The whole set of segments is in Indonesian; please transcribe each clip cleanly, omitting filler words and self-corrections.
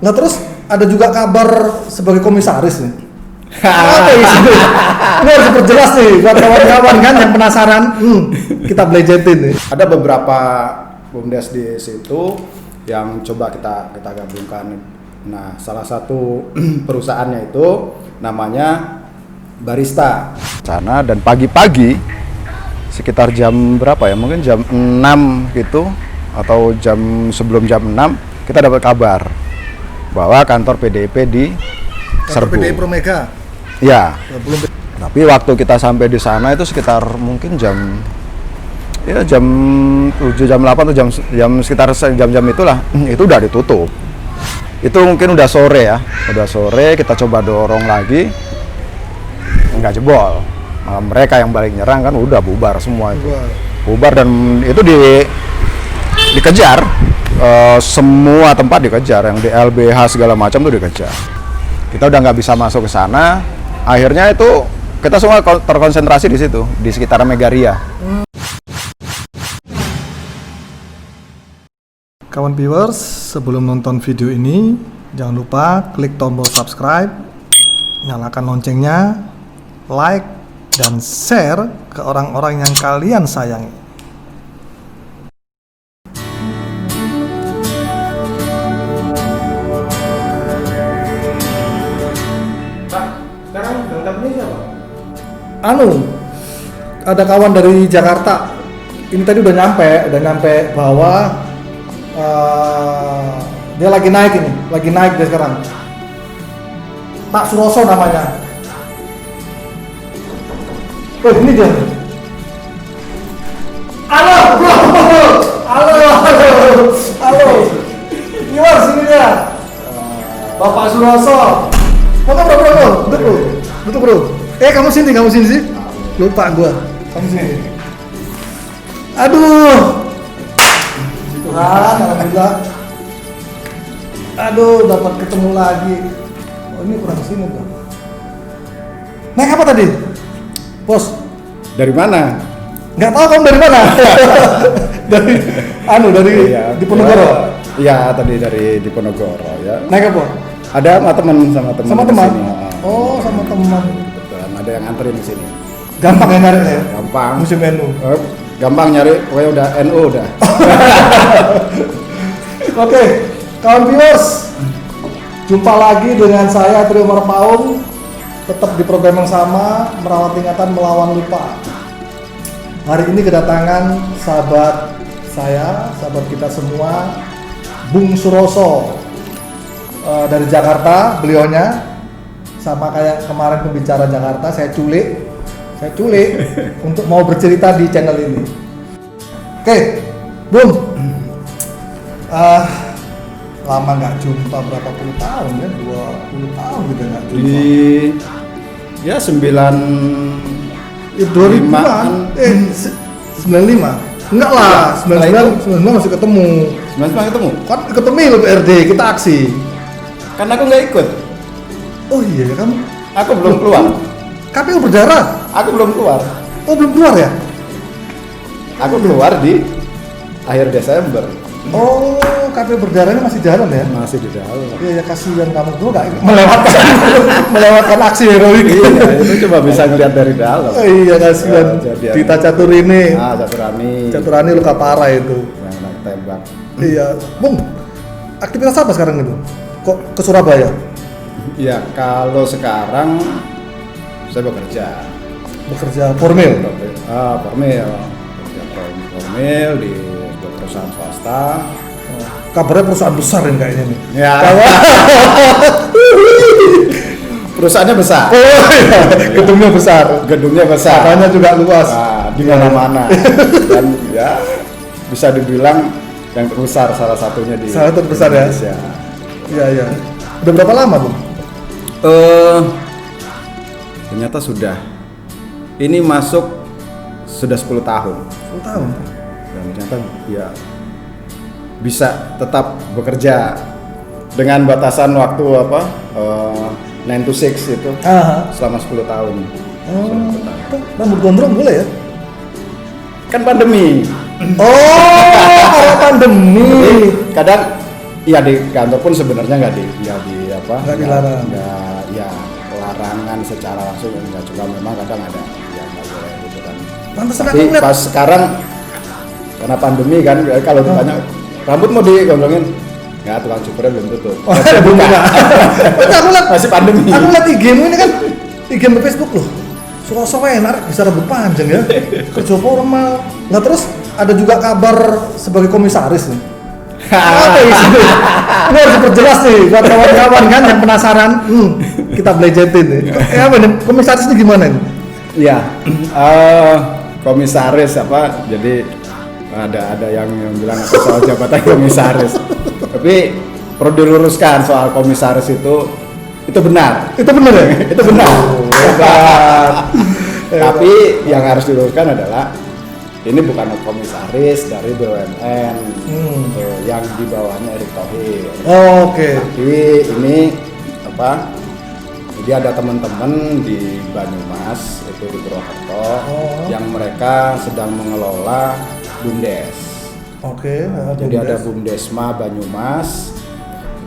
Nah terus ada juga kabar sebagai komisaris nih. Apa isinya? Ini harus diperjelas nih buat kawan-kawan kan yang penasaran. Kita belejetin nih. Ada beberapa BUMDes di situ yang coba kita gabungkan. Nah, salah satu perusahaannya itu namanya Barista. Sana dan pagi-pagi sekitar jam berapa ya? Mungkin jam 6 gitu atau sebelum jam 6 kita dapat kabar bahwa kantor PDIP diserbu. PDIP Promega. Ya. Tapi waktu kita sampai di sana itu sekitar mungkin jam 7, jam 8 atau jam sekitar jam-jam itulah, itu udah ditutup. Itu mungkin udah sore ya. Udah sore kita coba dorong lagi. Enggak jebol. Malah mereka yang balik nyerang kan udah bubar semua itu. Bubar dan itu dikejar. Semua tempat dikejar, yang di LBH segala macam tuh dikejar. Kita udah nggak bisa masuk ke sana. Akhirnya itu kita semua terkonsentrasi di situ, di sekitar Megaria. Kawan viewers, sebelum nonton video ini, jangan lupa klik tombol subscribe, nyalakan loncengnya, like, dan share ke orang-orang yang kalian sayangi. Sekarang lengkapnya siapa? Ada kawan dari Jakarta. Ini tadi udah nyampe bahwa dia lagi naik dia sekarang. Pak Suroso namanya. Oh ini dia. Halo. Gimana sini dia? Bapak Suroso. Duduk bro. Kamu sini sih. Lupa gua. Kamu sini. Aduh. Tuhan, alhamdulillah. Dapat ketemu lagi. Oh ini kurang sini tuh. Naik apa tadi? Bos. Dari mana? Nggak tahu kamu dari mana? dari Diponegoro. Iya, tadi dari Diponegoro ya. Naik apa? Ada sama teman. Sama teman. Oh, sama teman. Betul, ada yang nganterin di sini. Gampang ya nyari ya? Gampang. Musim NU. Gampang nyari, pokoknya udah NU udah. Oke, kawan viewers, jumpa lagi dengan saya Trio Marpaung, tetap di program yang sama, merawat ingatan melawan lupa. Hari ini kedatangan sahabat kita semua, Bung Suroso dari Jakarta, beliaunya sama kayak kemarin pembicara Jakarta, saya culik untuk mau bercerita di channel ini. Oke, Bung. Lama nggak jumpa, berapa puluh tahun ya? 20 tahun gitu nggak jumpa. Ya 2005-an. 95. Enggak lah, 99 masih ketemu. 99 ketemu? Kan ketemu lo PRD, kita aksi. Kan aku nggak ikut. Oh iya kan? Aku belum keluar. KPU berdarah. Aku belum keluar. Oh belum keluar ya? Aku keluar di akhir Desember. Oh, KPU berdarahnya masih jalan ya? Masih di dalam. Iya, kasihan kamu tuh nggak melewatkan aksi heroik. Iya, itu coba bisa ngeliat dari dalam. Iya, kasihan. Dita Caturani. Caturani luka parah itu. Yang kena tembak. Iya, Bung. Aktivitas apa sekarang itu? Kok ke Surabaya? Iya, kalau sekarang saya bekerja formil. Formil di perusahaan swasta. Kabarnya perusahaan besar ini kayaknya nih. Ya. Perusahaannya besar. Oh, iya. Gedungnya besar. Katanya juga luas. Nah, di mana-mana. Dan ya bisa dibilang yang terbesar salah satunya di salah satu terbesar Indonesia. Ya. Iya. Udah berapa lama, Bung? Ternyata sudah. Ini masuk sudah 10 tahun. 10 tahun. Dan ternyata ya bisa tetap bekerja dengan batasan waktu 9 to 6 itu. Selama 10 tahun. Rambut gondrong boleh ya? Kan pandemi. Oh, kalau pandemi. Jadi, kadang Iya di kantor pun sebenarnya nggak di apa? Nggak dilarang. Nggak ya larangan secara langsung nggak, cuma memang kadang ada yang nggak boleh gitu kan. Pantesan aku Tapi ngeliat pas sekarang karena pandemi kan, kalau ditanya rambut mau digondongin, nggak, tukang cukurnya belum tutup. Oh, belum buka. Aku lihat Masih pandemi. Aku lihat IG-mu ini kan, IG-mu Facebook loh. Suka-suka enak bisa rambut panjang ya. Kerja formal. Nah terus ada juga kabar sebagai komisaris nih. Apa isinya? Ini harus diperjelas nih buat kawan-kawan kan yang penasaran. Kita belejetin nih. Apa nih? Komisaris ini gimana nih? Iya, komisaris apa? Jadi ada yang bilang apa soal jabatan komisaris. Tapi perlu diluruskan soal komisaris itu benar. Itu bener ya? Itu benar. Hebat. Tapi yang harus diluruskan adalah ini bukan komisaris dari BUMN yang di bawahnya Erick Thohir. Oh, oke. Tapi ini apa? Jadi ada teman-teman di Banyumas itu di Purwokerto yang mereka sedang mengelola BUMDes. Oke. Jadi ada BUMDesma Banyumas.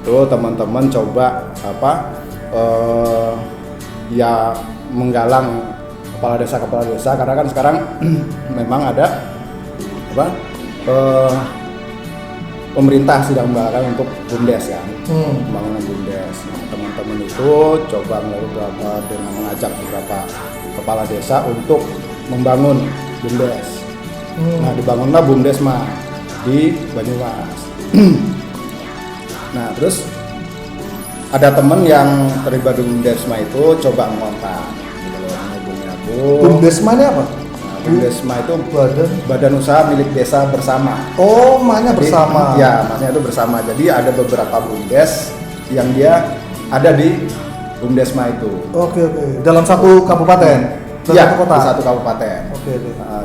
Itu teman-teman coba apa? Ya menggalang kepala desa karena kan sekarang memang ada apa? Pemerintah sedang menggalakkan untuk BUMDes kan, pembangunan BUMDes. Nah, teman-teman itu coba dengan mengajak beberapa kepala desa untuk membangun BUMDes. Nah, dibangunlah BUMDesma di Banyumas. Nah, terus ada teman yang terlibat di BUMDesma itu coba mengontak, gitu loh, menghubungi aku. BUMDesma ini apa? BUMDesma itu badan usaha milik desa bersama. Oh, maknya bersama. Ya, maksudnya itu bersama. Jadi ada beberapa BUMDes yang dia ada di BUMDesma itu. Oke. Dalam satu kabupaten. Dalam Ya, satu kota. di satu kabupaten. Oke.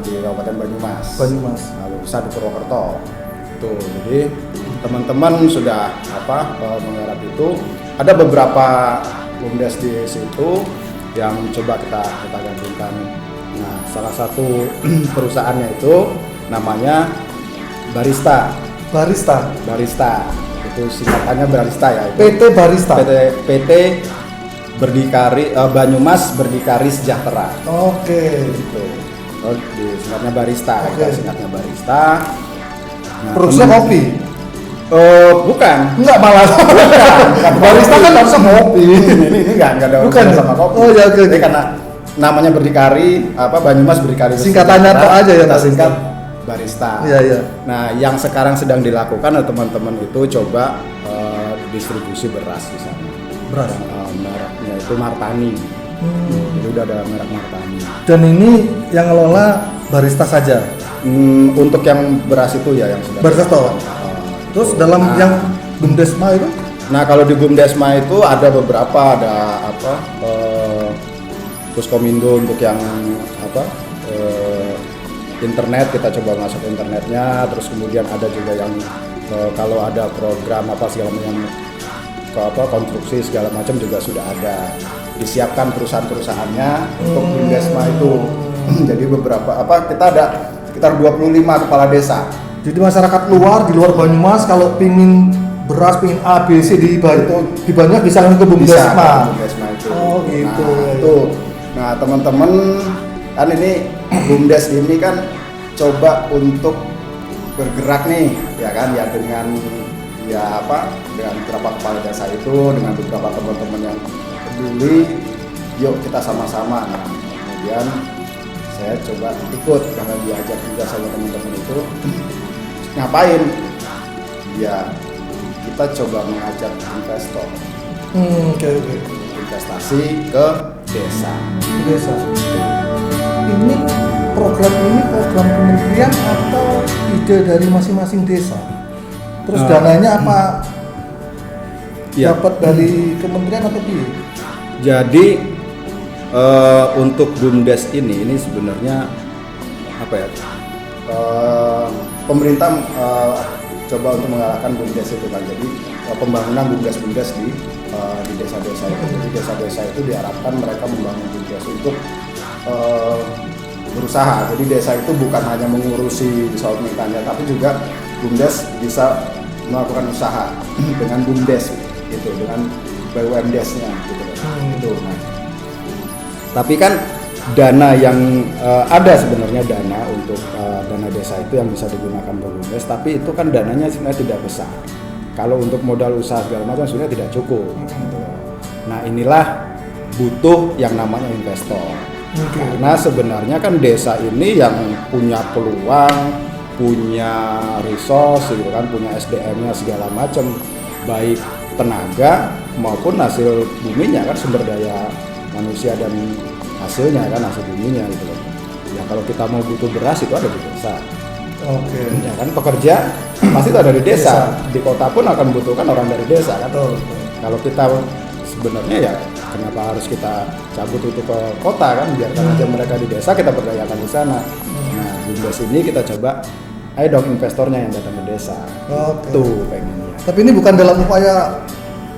Di Kabupaten Banyumas. Banyumas. Lalu bisa di Purwokerto. Tuh, jadi teman-teman sudah menggarap itu. Ada beberapa BUMDes di situ yang coba kita gabungkan. Nah, salah satu perusahaannya itu namanya Barista. Itu singkatannya Barista ya. PT Barista. PT Berdikari Banyumas Berdikari Sejahtera. Oke. Gitu. Singkatnya Barista. Oke. Singkatnya Barista. Nah, Produksinya kopi. Bukan. Enggak malah. Bukan. Barista kan harusnya kopi. ini enggak ada Bukan urusan sama kopi. Oh ya, oke. Jadi karena namanya Berdikari Banyumas Berdikari Singkatannya Sejahtera, tuh aja ya, kita Mas. singkat Barista. Iya. Nah, yang sekarang sedang dilakukan teman-teman itu coba distribusi beras di sana. Beras. Mereknya itu Martani. Jadi udah ada merek Martani. Dan ini yang ngelola Barista saja. Untuk yang beras itu ya yang sudah Barista toh? Terus dalam yang BUMDesma itu? Nah, kalau di BUMDesma itu ada beberapa, ada Puskomindo untuk yang internet, kita coba masuk internetnya. Terus kemudian ada juga yang kalau ada program segala macam konstruksi segala macam juga sudah ada disiapkan perusahaan-perusahaannya untuk BUMDesma itu. Jadi beberapa kita ada sekitar 25 kepala desa. Jadi masyarakat luar di luar Banyumas kalau pingin beras, pingin A, B, C di Banyumas bisa langsung ke BUMDesma. Itu. Oh gitu. Nah, itu. Nah, teman-teman kan ini BUMDes ini kan coba untuk bergerak nih, ya kan, ya dengan dengan beberapa kepala desa itu, dengan beberapa teman-teman yang peduli, yuk kita sama-sama. Nah, kemudian saya coba ikut karena diajak juga sama teman-teman itu. Ngapain? Ya, kita coba mengajak investor. Oke. Investasi ke desa. Ini program kementerian atau ide dari masing-masing desa? Terus dananya apa? Ya. Dapat dari kementerian atau piye? Jadi untuk BUMDes ini sebenarnya pemerintah coba untuk menggalakkan BUMDes itu kan. Jadi pembangunan BUMDes di desa-desa itu. Jadi desa-desa itu diharapkan mereka membangun BUMDes untuk berusaha. Jadi desa itu bukan hanya mengurusi soal pemerintahannya, tapi juga BUMDes bisa melakukan usaha dengan BUMDes gitu, dengan BUMDes-nya gitu. Itu. Nah, tapi kan dana yang ada sebenarnya dana untuk dana desa itu yang bisa digunakan untuk BUMDes, tapi itu kan dananya sebenarnya tidak besar. Kalau untuk modal usaha segala macam sebenarnya tidak cukup. Gitu. Nah inilah butuh yang namanya investor. Karena sebenarnya kan desa ini yang punya peluang, punya resource, gitu kan, punya SDM-nya segala macam, baik tenaga maupun hasil buminya kan, sumber daya manusia dan hasilnya kan, hasil buminya gitu loh. Ya kalau kita mau butuh beras itu ada di desa. Oke. Ya kan pekerja pasti itu ada di desa. Di kota pun akan membutuhkan orang dari desa kan. Kalau kita sebenarnya ya kenapa harus kita cabut itu ke kota kan, biarkan aja mereka di desa, kita berdayakan di sana. Nah BUMDes ini kita coba, ayo dong investornya yang datang ke desa. Oke. Tuh pengennya. Tapi ini bukan dalam upaya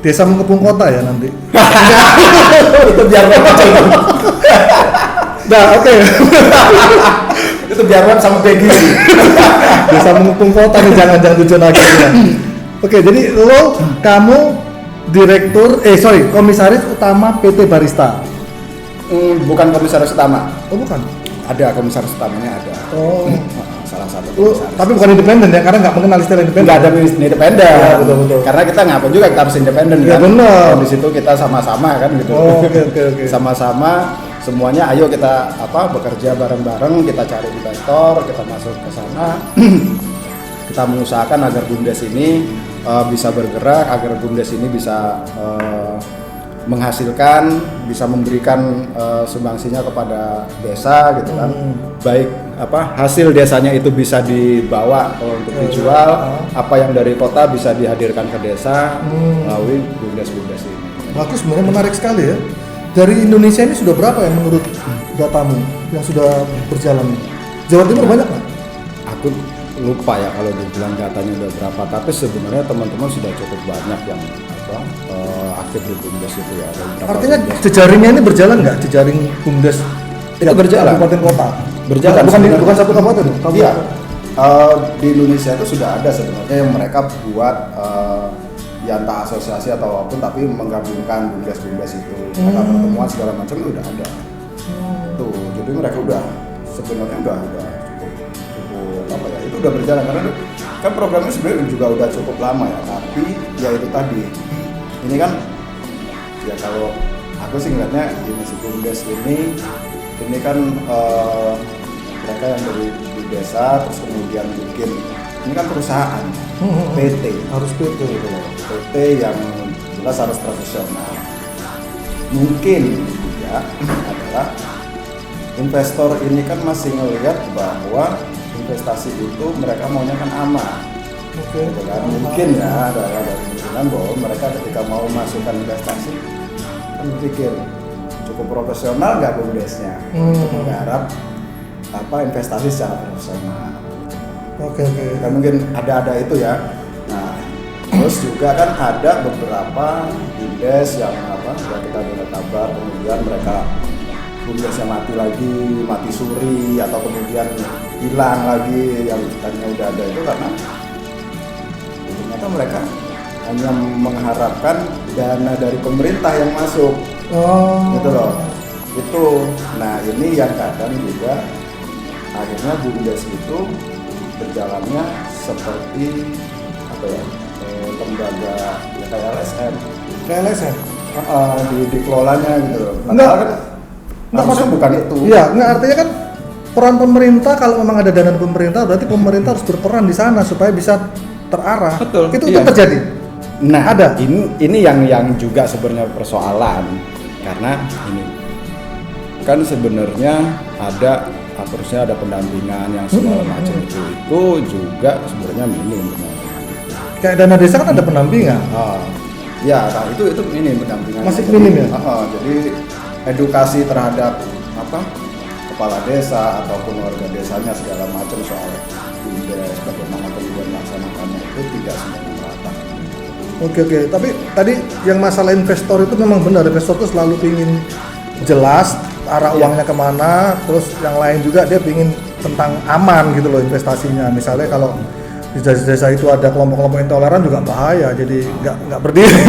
desa mengepung kota ya nanti. Itu biar web Nah, oke. itu biar web sama Peggy. Desa mengepung kota nih, jangan tujuan akhirnya. Oke, jadi kamu komisaris utama PT Barista. Bukan komisaris utama. Oh, bukan. Ada komisaris utamanya ada. Oh. Salah satu Lu, komisaris. tapi bukan independen ya, karena nggak mengenal istilah independen. Nggak ada independen. Ya, betul. Karena kita ngapain juga kita harus independen Ya, kan. benar. Di situ kita sama-sama kan gitu. Oh, oke. Sama-sama semuanya ayo kita bekerja bareng-bareng, kita cari investor, kita masuk ke sana. Kita mengusahakan agar BUMDes ini bisa bergerak, agar BUMDes ini bisa menghasilkan, bisa memberikan sumbangsinya kepada desa gitu kan. Baik hasil desanya itu bisa dibawa untuk dijual, apa yang dari kota bisa dihadirkan ke desa melalui BUMDes ini. Bagus, sebenarnya menarik sekali ya. Dari Indonesia ini sudah berapa ya menurut datamu yang sudah berjalan? Jawa Timur banyak nggak? Aku lupa ya kalau dibilang datanya udah berapa, tapi sebenarnya teman-teman sudah cukup banyak yang aktif di BUMDes itu ya. Artinya jejaringnya ini berjalan nggak? Jejaring BUMDes Tidak berjalan. kabupaten kota Berjalan. bukan satu kabupaten tuh. Iya. Di Indonesia itu sudah ada sebenarnya yang mereka buat ya entah asosiasi atau apapun, tapi menggabungkan BUMDes itu. Mereka pertemuan segala macam itu udah ada. Tuh, jadi mereka udah sebenarnya udah cukup itu udah berjalan, karena kan programnya sebenarnya juga udah cukup lama ya, tapi ya itu tadi ini kan ya kalau aku sih ngeliatnya gini sih, BUMDes ini kan mereka yang dari di desa terus kemudian bikin ini kan perusahaan PT Harus PT gitu loh. PT yang jelas harus profesional. Mungkin juga adalah investor ini kan masih ngelihat bahwa investasi itu mereka maunya kan aman. Oke. Gitu kan? Mungkin ya ada kemungkinan bahwa mereka ketika mau masukkan investasi kan berpikir cukup profesional nggak BUMDesnya untuk menggarap investasi secara profesional. Oke. Kan mungkin ada itu ya. Nah, terus juga kan ada beberapa BUMDes yang yang kita dengar kabar kemudian mereka BUMDesnya mati suri atau kemudian hilang lagi yang tadinya udah ada itu karena ternyata mereka hanya mengharapkan dana dari pemerintah yang masuk. Gitu loh. Itu. Nah, ini yang kadang juga akhirnya BUMDes itu berjalannya seperti lembaga ya kayak LSM. Kayak LSM. Dikelolanya gitu loh. Enggak, Maksudnya bukan itu. Iya, enggak, artinya kan peran pemerintah, kalau memang ada dana pemerintah berarti pemerintah harus berperan di sana supaya bisa terarah. Betul, Itu iya. terjadi. Nah, Ada. Ini yang juga sebenarnya persoalan, karena ini kan sebenarnya harusnya ada pendampingan yang segala macam itu juga sebenarnya minim. Kayak dana desa kan ada pendampingan. Ya, nah itu minim pendampingan. Masih minim ya? Jadi edukasi terhadap kepala desa ataupun warga desanya segala macam soal BUMDes, bagaimana kemudian melaksanakannya itu tidak semuanya merata. Oke. Tapi tadi yang masalah investor itu memang benar, investor itu selalu ingin jelas arah uangnya kemana, terus yang lain juga dia ingin tentang aman gitu loh investasinya. Misalnya kalau di desa-desa itu ada kelompok-kelompok intoleran juga bahaya, jadi nggak berdiri.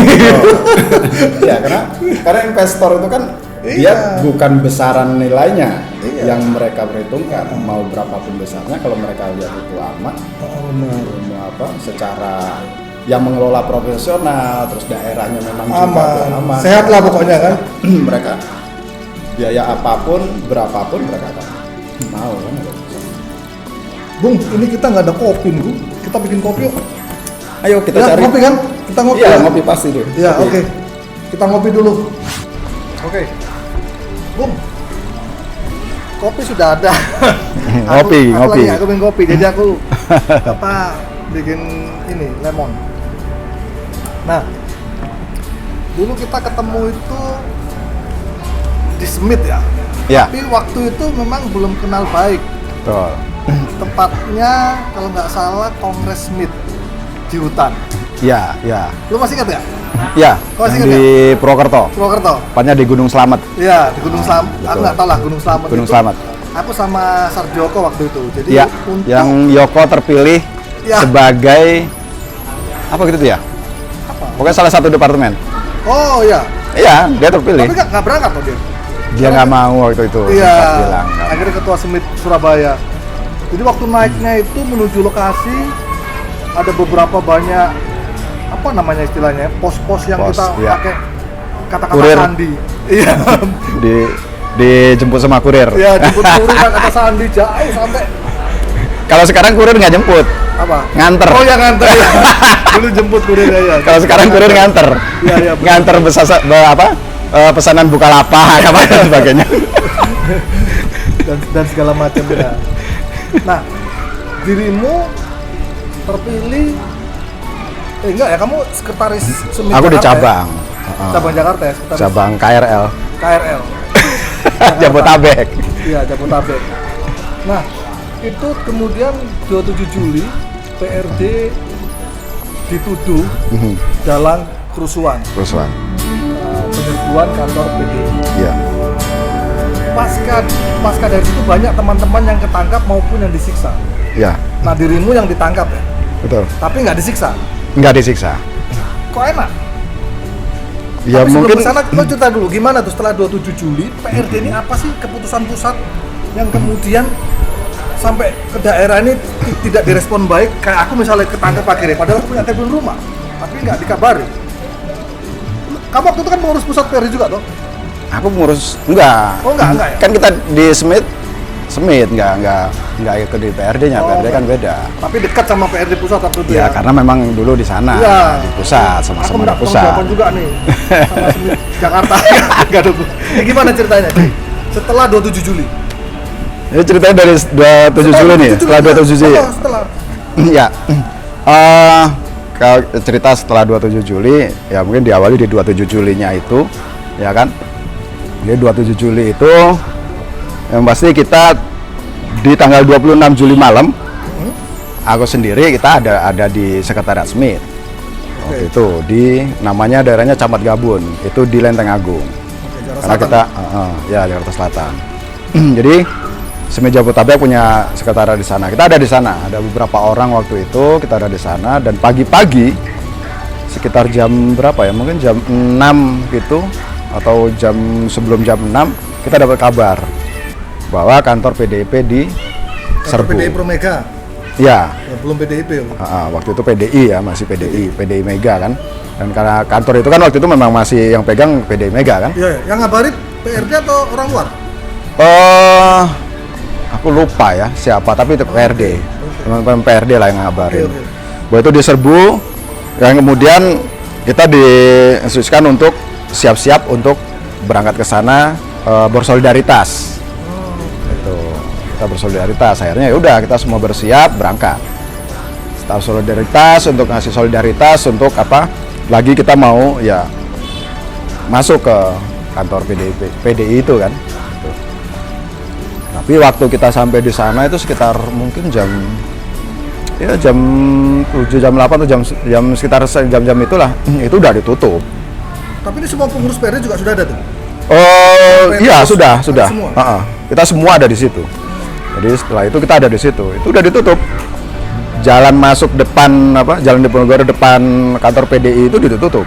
Ya karena investor itu kan dia bukan besaran nilainya yang mereka perhitungkan, mau berapapun besarnya kalau mereka lihat itu aman, secara yang mengelola profesional, terus daerahnya memang juga aman, sehat lah pokoknya kan. Mereka biaya apapun berapapun mereka akan mau kan. Bung, ini kita nggak ada kopi nih, Bung. Kita bikin kopi yuk. Ayo kita Ya, cari. ngopi kan? Kita ngopi. Iya, ya? ngopi pasti deh. Ya, oke. Kita ngopi dulu. Oke. Bung. Kopi sudah ada. Ngopi. Aku bikin kopi, jadi aku bikin ini lemon. Nah, dulu kita ketemu itu di Smith ya. Ya. Tapi waktu itu memang belum kenal baik. Betul. Tepatnya kalau nggak salah Kongres Smith di hutan. Ya. Lu masih ingat ya? Ya, Oh, masih yang ingat di Purwokerto. Purwokerto. Tepatnya di Gunung Slamet. Iya, di Gunung Slamet. Aku betul. nggak tahu lah Gunung Slamet. Gunung itu, Slamet. Aku sama Sarjoko waktu itu. Jadi Ya, untuk yang Yoko terpilih Ya. sebagai apa gitu tuh ya? apa? Pokoknya salah satu departemen. Oh iya. Iya, dia terpilih. Tapi nggak berangkat loh dia. Dia nggak mau waktu itu. Iya. sempat bilang, nggak mau. Akhirnya ketua Smith Surabaya. Jadi waktu naiknya itu menuju lokasi ada beberapa banyak apa namanya istilahnya pos-pos yang Pos, kita iya. pakai kata-kata Kurir. sandi. Iya. Dijemput sama kurir. Iya, jemput kurir kata sandi jauh sampai Kalau sekarang kurir nggak jemput, apa? nganter. Oh ya nganter ya. Dulu jemput kurir ya. Kalau sekarang kurir nganter. Iya, betul. Nganter pesanan Bukalapak apa dan sebagainya. dan segala macam ya. Nah, dirimu terpilih enggak ya, kamu sekretaris Smith Aku di Jakarta ya? cabang. Cabang Jakarta ya, sekretaris Cabang KRL. KRL. Jabotabek. Iya, Jabotabek. Nah, itu kemudian 27 Juli PRD dituduh dalam kerusuhan penyerbuan kantor PDI. Iya. Pasca dari itu banyak teman-teman yang ketangkap maupun yang disiksa. Iya. Nah, dirimu yang ditangkap ya, Betul. tapi nggak disiksa. Nggak disiksa. Kok enak? Ya Tapi mungkin sebelum kesana, lo cerita dulu gimana tuh setelah 27 Juli PRD ini apa sih keputusan pusat yang kemudian sampai ke daerah ini tidak direspon baik? Kayak aku misalnya ketangkep akhirnya, padahal aku punya telepon rumah, tapi nggak dikabari. Kamu waktu itu kan pengurus pusat PRD juga toh? aku ngurus enggak. Oh enggak ya? Kan kita di Smith enggak ikut di PRD-nya. Oh, PRD kan beda. Tapi dekat sama PRD pusat waktu itu Ya, ya? karena memang dulu di sana, Iya. di pusat, sama-sama di Aku pusat. mendapat juga nih sama Smith Jakarta. Enggak dulu. Ini gimana ceritanya? Cuy? Setelah 27 Juli. Ini ceritanya dari 27 Juli nih, setelah 27 Juli. Setelah. Ya. Kalau cerita setelah 27 Juli, ya mungkin diawali di 27 Julinya itu, ya kan? Jadi 27 Juli itu yang pasti kita di tanggal 26 Juli malam, aku sendiri kita ada di Sekretariat Smith. Waktu itu di namanya daerahnya Camat Gabun, itu di Lenteng Agung. Karena kita ya Jakarta Selatan. Jadi Smith Jabotabek punya sekretariat di sana. Kita ada di sana, ada beberapa orang waktu itu kita ada di sana, dan pagi-pagi sekitar jam berapa ya? Mungkin jam 6 gitu atau sebelum jam 6 kita dapat kabar bahwa kantor PDIP diserbu. PDI Pro Mega. Ya, Ya, belum PDIP loh. waktu itu PDI ya, masih PDI Mega kan. Dan karena kantor itu kan waktu itu memang masih yang pegang PDI Mega kan. Iya, yang ngabarin PRD atau orang luar? Aku lupa ya siapa, tapi itu PRD. Teman-teman PRD lah yang ngabarin. Oke. Bahwa itu diserbu, yang kemudian kita diinstruksikan untuk siap-siap untuk berangkat ke sana bersolidaritas. Itu kita bersolidaritas. Akhirnya ya udah kita semua bersiap berangkat. Setelah solidaritas, untuk ngasih solidaritas untuk apa? Lagi kita mau ya masuk ke kantor PDI itu kan. Gitu. Tapi waktu kita sampai di sana itu sekitar mungkin jam 7, jam 8 atau jam sekitar jam-jam itulah, itu udah ditutup. Tapi ini semua pengurus PRD juga sudah ada tuh? Oh iya, sudah. Semua? Kita semua ada di situ. Jadi setelah itu kita ada di situ. Itu udah ditutup. jalan masuk depan Jalan Diponegoro depan kantor PDI itu ditutup.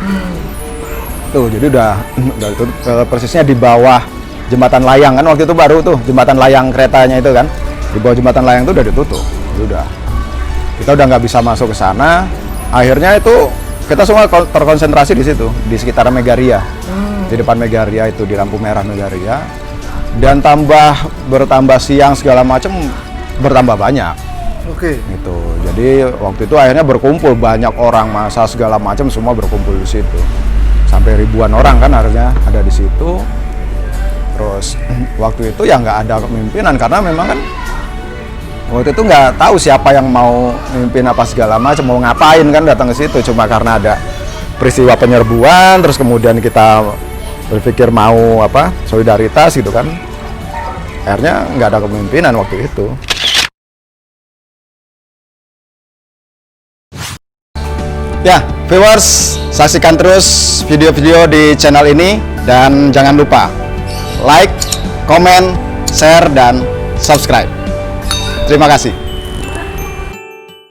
Tuh, jadi udah ditutup, persisnya di bawah jembatan layang kan, waktu itu baru tuh jembatan layang keretanya itu kan, di bawah jembatan layang itu udah ditutup. Jadi udah, kita udah nggak bisa masuk ke sana. Akhirnya itu kita semua terkonsentrasi di situ, di sekitar Megaria, di depan Megaria itu, di lampu merah Megaria. Dan bertambah siang segala macam bertambah banyak. Oke. Gitu. Jadi waktu itu akhirnya berkumpul banyak orang, masa segala macam semua berkumpul di situ. Sampai ribuan orang kan harusnya ada di situ. Terus waktu itu ya nggak ada kepemimpinan karena memang kan waktu itu nggak tahu siapa yang mau mimpin apa segala macam, mau ngapain kan datang ke situ, cuma karena ada peristiwa penyerbuan, terus kemudian kita berpikir mau solidaritas gitu kan. Akhirnya nggak ada kepemimpinan waktu itu. Ya, viewers, saksikan terus video-video di channel ini dan jangan lupa like, komen, share, dan subscribe. Terima kasih.